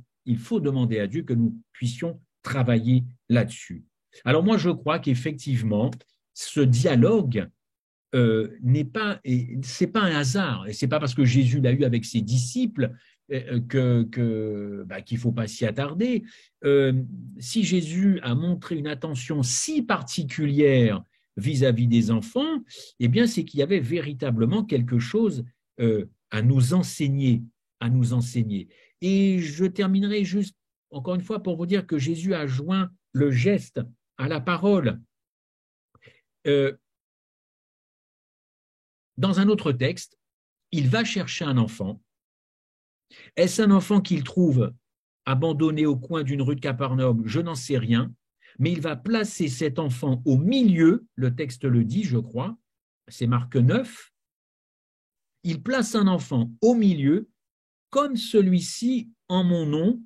à Dieu que nous puissions travailler là-dessus. Alors moi, je crois qu'effectivement, ce dialogue c'est pas un hasard, et c'est pas parce que Jésus l'a eu avec ses disciples qu'il faut pas s'y attarder. Si Jésus a montré une attention si particulière vis-à-vis des enfants, eh bien c'est qu'il y avait véritablement quelque chose à nous enseigner, à nous enseigner. Et je terminerai juste encore une fois pour vous dire que Jésus a joint le geste à la parole. Dans un autre texte, il va chercher un enfant. Est-ce un enfant qu'il trouve abandonné au coin d'une rue de Capernaum? Je n'en sais rien, mais il va placer cet enfant au milieu, le texte le dit, je crois, c'est Marc 9, il place un enfant au milieu, comme celui-ci en mon nom.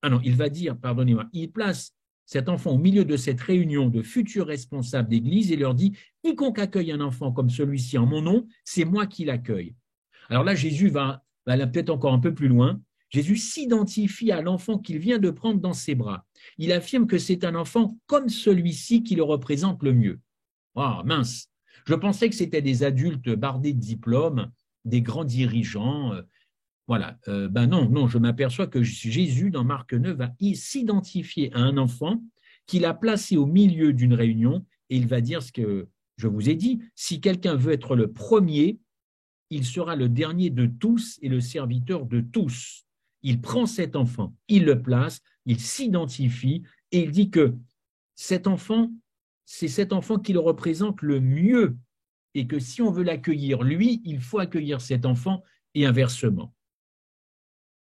Ah non, il va dire, pardonnez-moi, il place cet enfant au milieu de cette réunion de futurs responsables d'église et leur dit « Quiconque accueille un enfant comme celui-ci en mon nom, c'est moi qui l'accueille. » Alors là, Jésus va aller peut-être encore un peu plus loin. Jésus s'identifie à l'enfant qu'il vient de prendre dans ses bras. Il affirme que c'est un enfant comme celui-ci qui le représente le mieux. Ah, mince, je pensais que c'était des adultes bardés de diplômes, des grands dirigeants. Voilà, non, je m'aperçois que Jésus, dans Marc 9, va s'identifier à un enfant qu'il a placé au milieu d'une réunion et il va dire ce que je vous ai dit, si quelqu'un veut être le premier, il sera le dernier de tous et le serviteur de tous. Il prend cet enfant, il le place, il s'identifie et il dit que cet enfant, c'est cet enfant qui le représente le mieux et que si on veut l'accueillir, lui, il faut accueillir cet enfant et inversement.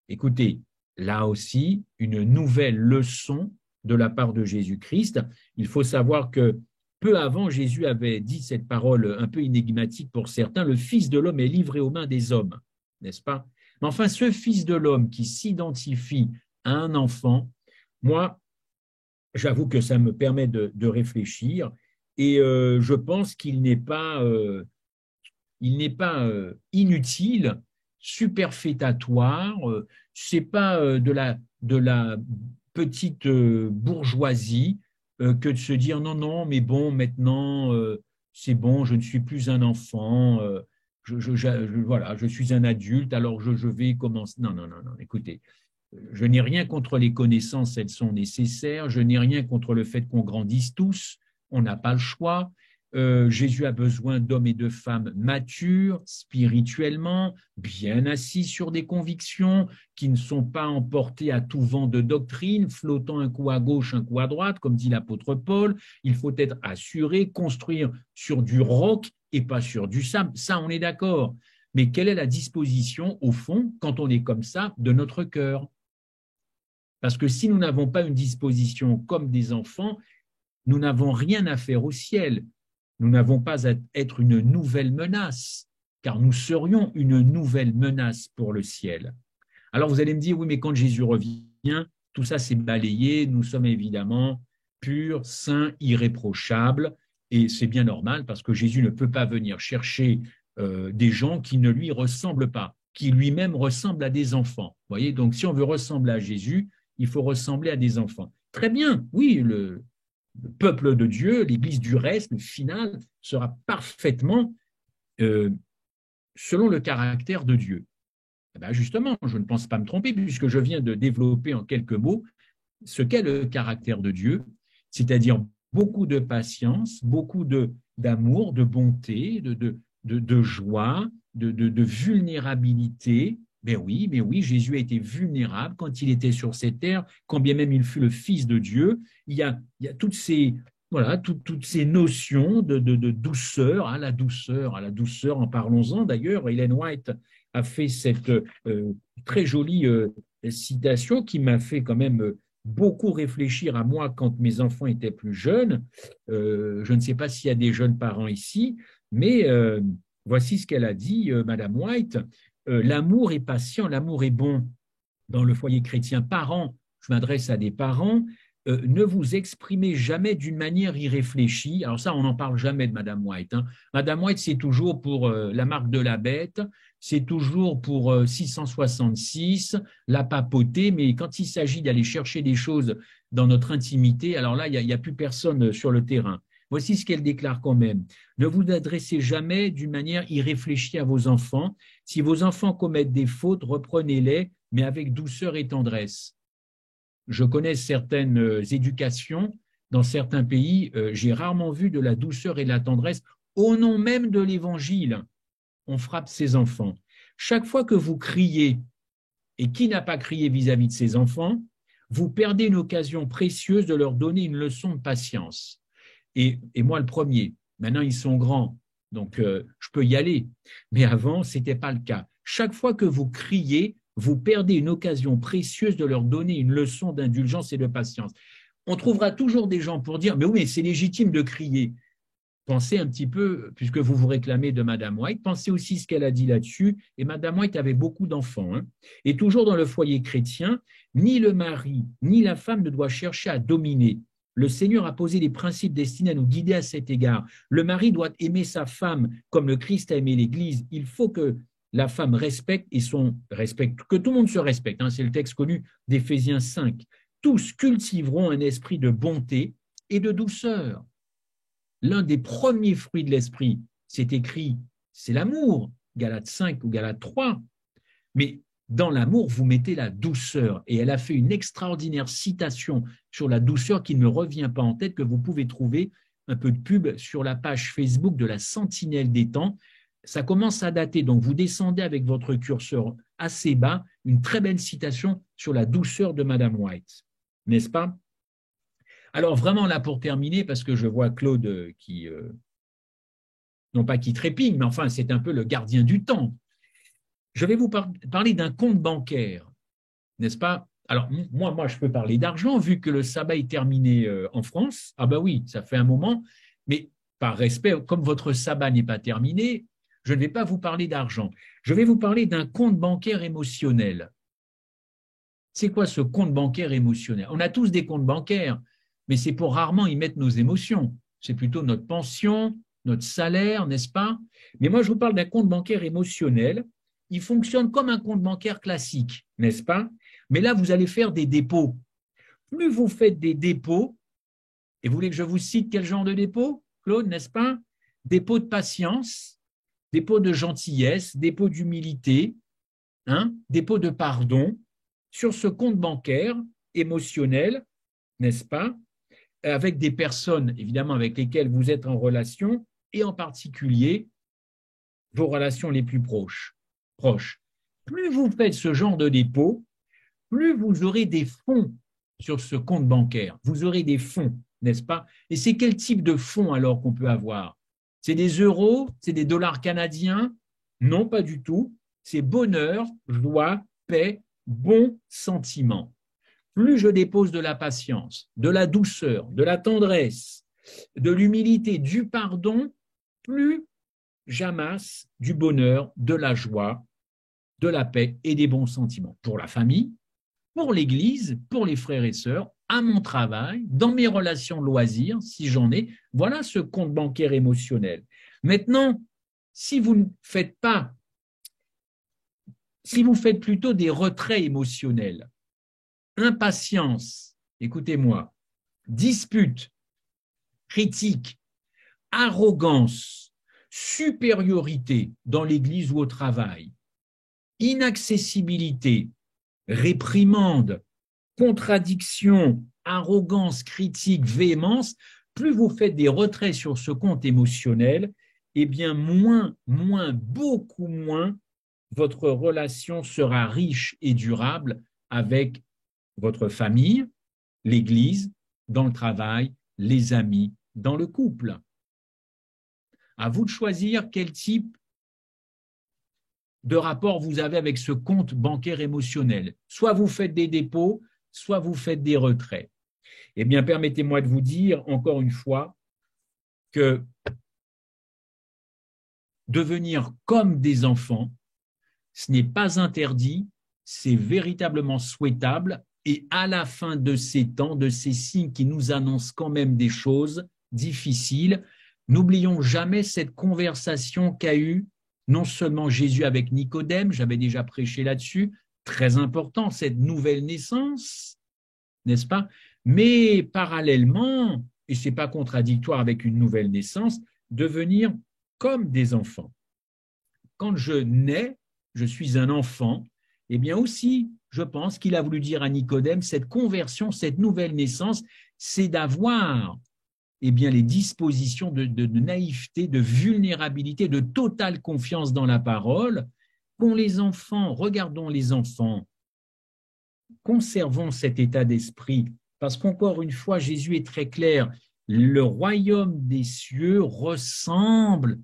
Écoutez, là aussi, une nouvelle leçon de la part de Jésus-Christ. Il faut savoir que peu avant, Jésus avait dit cette parole un peu énigmatique pour certains, le Fils de l'homme est livré aux mains des hommes, n'est-ce pas? Mais enfin, ce Fils de l'homme qui s'identifie à un enfant, moi, j'avoue que ça me permet de réfléchir et je pense qu'il n'est pas, inutile, superfétatoire, c'est pas de la petite bourgeoisie que de se dire non, non, mais bon, maintenant, c'est bon, je ne suis plus un enfant, voilà, je suis un adulte, alors je vais commencer. Non, non, non, non, écoutez, je n'ai rien contre les connaissances, elles sont nécessaires. Je n'ai rien contre le fait qu'on grandisse tous. On n'a pas le choix. Jésus a besoin d'hommes et de femmes matures, spirituellement, bien assis sur des convictions, qui ne sont pas emportés à tout vent de doctrine, flottant un coup à gauche, un coup à droite, comme dit l'apôtre Paul. Il faut être assuré, construire sur du roc et pas sur du sable. Ça, on est d'accord. Mais quelle est la disposition, au fond, quand on est comme ça, de notre cœur? Parce que si nous n'avons pas une disposition comme des enfants, nous n'avons rien à faire au ciel. Nous n'avons pas à être une nouvelle menace, car nous serions une nouvelle menace pour le ciel. Alors vous allez me dire, oui, mais quand Jésus revient, tout ça c'est balayé, nous sommes évidemment purs, saints, irréprochables, et c'est bien normal parce que Jésus ne peut pas venir chercher des gens qui ne lui ressemblent pas, qui lui-même ressemblent à des enfants. Vous voyez, donc si on veut ressembler à Jésus, il faut ressembler à des enfants. Très bien, oui, le peuple de Dieu, l'Église du reste, le final, sera parfaitement selon le caractère de Dieu. Eh bien justement, je ne pense pas me tromper puisque je viens de développer en quelques mots ce qu'est le caractère de Dieu, c'est-à-dire beaucoup de patience, beaucoup d'amour, de bonté, de joie, de vulnérabilité. Mais oui, Jésus a été vulnérable quand il était sur cette terre, quand bien même il fut le Fils de Dieu. Il y a toutes ces, voilà, toutes ces notions de douceur, à la douceur, en parlons-en. D'ailleurs, Ellen White a fait cette très jolie citation qui m'a fait quand même beaucoup réfléchir à moi quand mes enfants étaient plus jeunes. Je ne sais pas s'il y a des jeunes parents ici, mais voici ce qu'elle a dit, Madame White. L'amour est patient, l'amour est bon. Dans le foyer chrétien, parents, je m'adresse à des parents, ne vous exprimez jamais d'une manière irréfléchie. Alors ça, on n'en parle jamais de Madame White. Hein. Madame White, c'est toujours pour la marque de la bête, c'est toujours pour 666, la papauté, mais quand il s'agit d'aller chercher des choses dans notre intimité, alors là, il n'y a plus personne sur le terrain. Voici ce qu'elle déclare quand même. Ne vous adressez jamais d'une manière irréfléchie à vos enfants. Si vos enfants commettent des fautes, reprenez-les, mais avec douceur et tendresse. Je connais certaines éducations dans certains pays, j'ai rarement vu de la douceur et de la tendresse au nom même de l'Évangile. On frappe ses enfants. Chaque fois que vous criez, et qui n'a pas crié vis-à-vis de ses enfants, vous perdez une occasion précieuse de leur donner une leçon de patience. Et moi, le premier, maintenant ils sont grands, donc je peux y aller. Mais avant, ce n'était pas le cas. Chaque fois que vous criez, vous perdez une occasion précieuse de leur donner une leçon d'indulgence et de patience. On trouvera toujours des gens pour dire, mais oui, mais c'est légitime de crier. Pensez un petit peu, puisque vous vous réclamez de Madame White, pensez aussi ce qu'elle a dit là-dessus. Et Madame White avait beaucoup d'enfants. Hein. Et toujours dans le foyer chrétien, ni le mari, ni la femme ne doivent chercher à dominer. Le Seigneur a posé des principes destinés à nous guider à cet égard. Le mari doit aimer sa femme comme le Christ a aimé l'Église. Il faut que la femme respecte que tout le monde se respecte. Hein, c'est le texte connu d'Éphésiens 5. Tous cultiveront un esprit de bonté et de douceur. L'un des premiers fruits de l'esprit, c'est écrit, c'est l'amour, Galates 5 ou Galates 3. Mais dans l'amour, vous mettez la douceur. Et elle a fait une extraordinaire citation sur la douceur qui ne me revient pas en tête, que vous pouvez trouver un peu de pub sur la page Facebook de la Sentinelle des temps. Ça commence à dater, donc vous descendez avec votre curseur assez bas, une très belle citation sur la douceur de Madame White, n'est-ce pas? Alors vraiment là pour terminer, parce que je vois Claude qui, non pas qui trépigne, mais enfin c'est un peu le gardien du temps. Je vais vous parler d'un compte bancaire, n'est-ce pas? Alors moi je peux parler d'argent vu que le sabbat est terminé en France. Ah ben oui, ça fait un moment, mais par respect, comme votre sabbat n'est pas terminé, je ne vais pas vous parler d'argent. Je vais vous parler d'un compte bancaire émotionnel. C'est quoi ce compte bancaire émotionnel? On a tous des comptes bancaires, mais c'est pour rarement y mettre nos émotions. C'est plutôt notre pension, notre salaire, n'est-ce pas? Mais moi, je vous parle d'un compte bancaire émotionnel. Il fonctionne comme un compte bancaire classique, n'est-ce pas? Mais là, vous allez faire des dépôts. Plus vous faites des dépôts, et vous voulez que je vous cite quel genre de dépôt, Claude, n'est-ce pas? Dépôt de patience, dépôt de gentillesse, dépôt d'humilité, dépôt de pardon sur ce compte bancaire émotionnel, n'est-ce pas? Avec des personnes, évidemment, avec lesquelles vous êtes en relation, et en particulier vos relations les plus proches. Plus vous faites ce genre de dépôt, plus vous aurez des fonds sur ce compte bancaire. Vous aurez des fonds, n'est-ce pas? Et c'est quel type de fonds alors qu'on peut avoir? C'est des euros? C'est des dollars canadiens? Non, pas du tout. C'est bonheur, joie, paix, bons sentiments. Plus je dépose de la patience, de la douceur, de la tendresse, de l'humilité, du pardon, plus j'amasse du bonheur, de la joie, de la paix et des bons sentiments pour la famille, pour l'Église, pour les frères et sœurs, à mon travail, dans mes relations loisirs, si j'en ai. Voilà ce compte bancaire émotionnel. Maintenant, si vous ne faites pas, si vous faites plutôt des retraits émotionnels, impatience, écoutez-moi, dispute, critique, arrogance, supériorité dans l'Église ou au travail, inaccessibilité, réprimande, contradiction, arrogance, critique, véhémence, plus vous faites des retraits sur ce compte émotionnel, eh bien beaucoup moins, votre relation sera riche et durable avec votre famille, l'Église, dans le travail, les amis, dans le couple. À vous de choisir quel type de rapport vous avez avec ce compte bancaire émotionnel. Soit vous faites des dépôts, soit vous faites des retraits. Eh bien, permettez-moi de vous dire encore une fois que devenir comme des enfants, ce n'est pas interdit, c'est véritablement souhaitable et à la fin de ces temps, de ces signes qui nous annoncent quand même des choses difficiles, n'oublions jamais cette conversation qu'a eue non seulement Jésus avec Nicodème, j'avais déjà prêché là-dessus, très important, cette nouvelle naissance, n'est-ce pas? Mais parallèlement, et ce n'est pas contradictoire avec une nouvelle naissance, devenir comme des enfants. Quand je nais, je suis un enfant, eh bien aussi, je pense qu'il a voulu dire à Nicodème, cette conversion, cette nouvelle naissance, c'est d'avoir eh bien, les dispositions de naïveté, de vulnérabilité, de totale confiance dans la parole, qu'ont les enfants, regardons les enfants, conservons cet état d'esprit, parce qu'encore une fois, Jésus est très clair, le royaume des cieux ressemble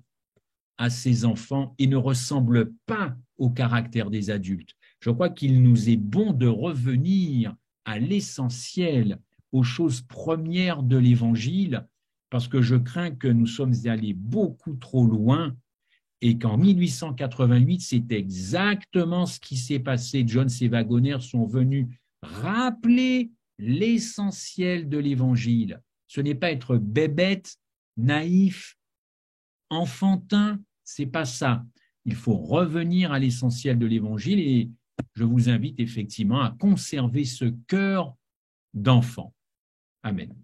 à ses enfants et ne ressemble pas au caractère des adultes. Je crois qu'il nous est bon de revenir à l'essentiel, aux choses premières de l'Évangile, parce que je crains que nous sommes allés beaucoup trop loin et qu'en 1888, c'est exactement ce qui s'est passé. Jones et Wagoner sont venus rappeler l'essentiel de l'Évangile. Ce n'est pas être bébête, naïf, enfantin, c'est pas ça. Il faut revenir à l'essentiel de l'Évangile et je vous invite effectivement à conserver ce cœur d'enfant. Amen.